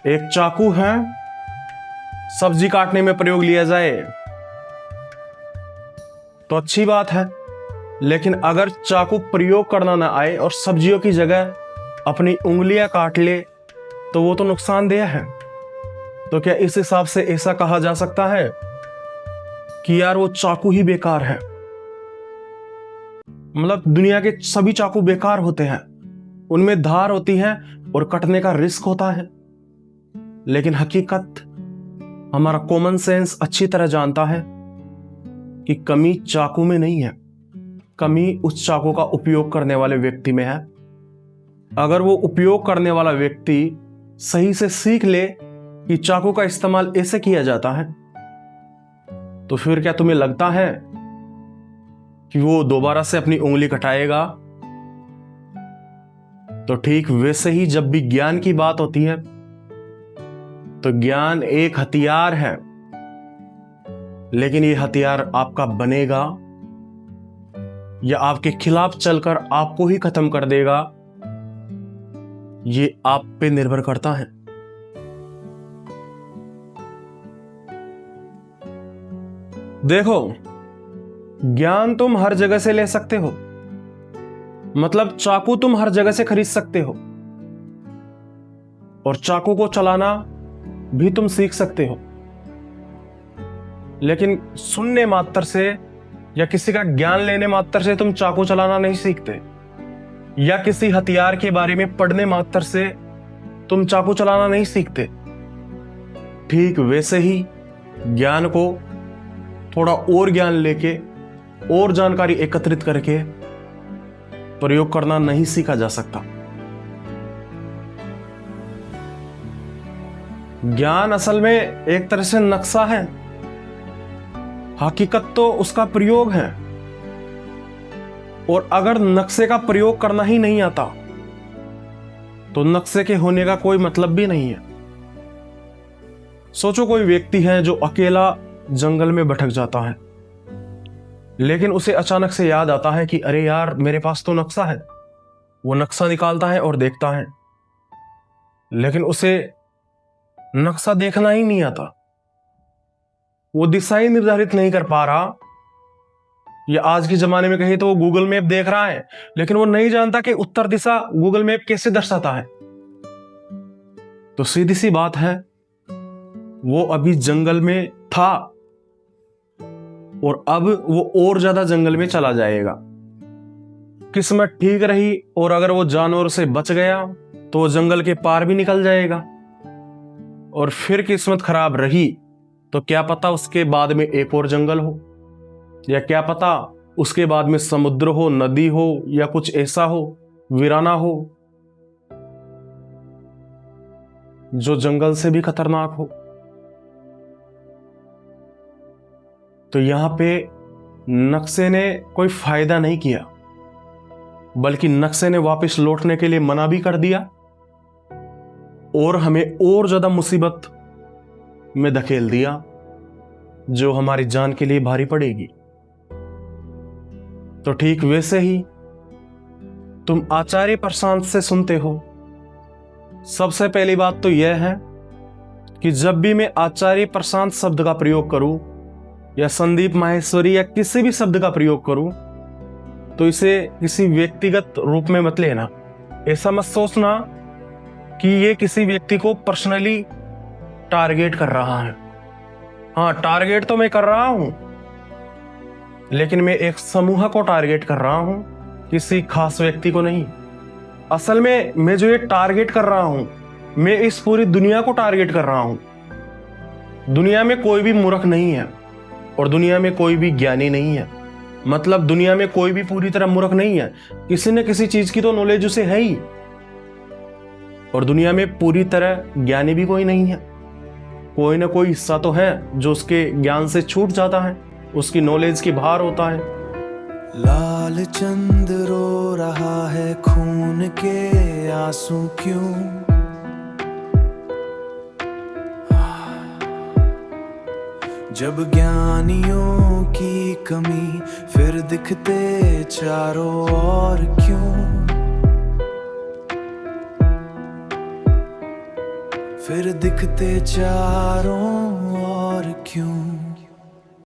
एक चाकू है, सब्जी काटने में प्रयोग लिया जाए तो अच्छी बात है, लेकिन अगर चाकू प्रयोग करना ना आए और सब्जियों की जगह अपनी उंगलियां काट ले तो वो तो नुकसानदेह है। तो क्या इस हिसाब से ऐसा कहा जा सकता है कि यार वो चाकू ही बेकार है? मतलब दुनिया के सभी चाकू बेकार होते हैं, उनमें धार होती है और कटने का रिस्क होता है, लेकिन हकीकत हमारा कॉमन सेंस अच्छी तरह जानता है कि कमी चाकू में नहीं है, कमी उस चाकू का उपयोग करने वाले व्यक्ति में है। अगर वो उपयोग करने वाला व्यक्ति सही से सीख ले कि चाकू का इस्तेमाल ऐसे किया जाता है, तो फिर क्या तुम्हें लगता है कि वो दोबारा से अपनी उंगली कटाएगा? तो ठीक वैसे ही जब भी ज्ञान की बात होती है तो ज्ञान एक हथियार है, लेकिन ये हथियार आपका बनेगा या आपके खिलाफ चलकर आपको ही खत्म कर देगा, ये आप पे निर्भर करता है। देखो, ज्ञान तुम हर जगह से ले सकते हो, मतलब चाकू तुम हर जगह से खरीद सकते हो और चाकू को चलाना भी तुम सीख सकते हो, लेकिन सुनने मात्र से या किसी का ज्ञान लेने मात्र से तुम चाकू चलाना नहीं सीखते, या किसी हथियार के बारे में पढ़ने मात्र से तुम चाकू चलाना नहीं सीखते। ठीक वैसे ही ज्ञान को थोड़ा और ज्ञान लेके और जानकारी एकत्रित करके प्रयोग करना नहीं सीखा जा सकता। ज्ञान असल में एक तरह से नक्शा है, हकीकत तो उसका प्रयोग है, और अगर नक्शे का प्रयोग करना ही नहीं आता तो नक्शे के होने का कोई मतलब भी नहीं है। सोचो, कोई व्यक्ति है जो अकेला जंगल में भटक जाता है, लेकिन उसे अचानक से याद आता है कि अरे यार, मेरे पास तो नक्शा है। वो नक्शा निकालता है और देखता है, लेकिन उसे नक्शा देखना ही नहीं आता, वो दिशा ही निर्धारित नहीं कर पा रहा। या आज के जमाने में कहीं तो वो गूगल मैप देख रहा है, लेकिन वो नहीं जानता कि उत्तर दिशा गूगल मैप कैसे दर्शाता है। तो सीधी सी बात है, वो अभी जंगल में था और अब वो और ज्यादा जंगल में चला जाएगा। किस्मत ठीक रही और अगर वो जानवर से बच गया तो वो जंगल के पार भी निकल जाएगा, और फिर किस्मत खराब रही तो क्या पता उसके बाद में एक और जंगल हो, या क्या पता उसके बाद में समुद्र हो, नदी हो, या कुछ ऐसा हो, वीराना हो जो जंगल से भी खतरनाक हो। तो यहां पे नक्शे ने कोई फायदा नहीं किया, बल्कि नक्शे ने वापस लौटने के लिए मना भी कर दिया और हमें और ज्यादा मुसीबत में धकेल दिया, जो हमारी जान के लिए भारी पड़ेगी। तो ठीक वैसे ही तुम आचार्य प्रशांत से सुनते हो। सबसे पहली बात तो यह है कि जब भी मैं आचार्य प्रशांत शब्द का प्रयोग करूं या संदीप माहेश्वरी या किसी भी शब्द का प्रयोग करूं, तो इसे किसी व्यक्तिगत रूप में मत लेना। ऐसा मत सोचना कि ये किसी व्यक्ति को पर्सनली टारगेट कर रहा है। हाँ, टारगेट तो मैं कर रहा हूं, लेकिन मैं एक समूह को टारगेट कर रहा हूं, किसी खास व्यक्ति को नहीं। असल में मैं जो ये टारगेट कर रहा हूं, मैं इस पूरी दुनिया को टारगेट कर रहा हूं। दुनिया में कोई भी मूर्ख नहीं है और दुनिया में कोई भी ज्ञानी नहीं है। मतलब दुनिया में कोई भी पूरी तरह मूर्ख नहीं है, किसी न किसी चीज की तो नॉलेज उसे है ही, और दुनिया में पूरी तरह ज्ञानी भी कोई नहीं है। कोई ना कोई हिस्सा तो है जो उसके ज्ञान से छूट जाता है, उसकी नॉलेज की बाहर होता है। लाल चंद रो रहा है, खून के आंसू क्यों? जब ज्ञानियों की कमी फिर दिखते चारों ओर क्यों? फिर दिखते चारों और क्यों।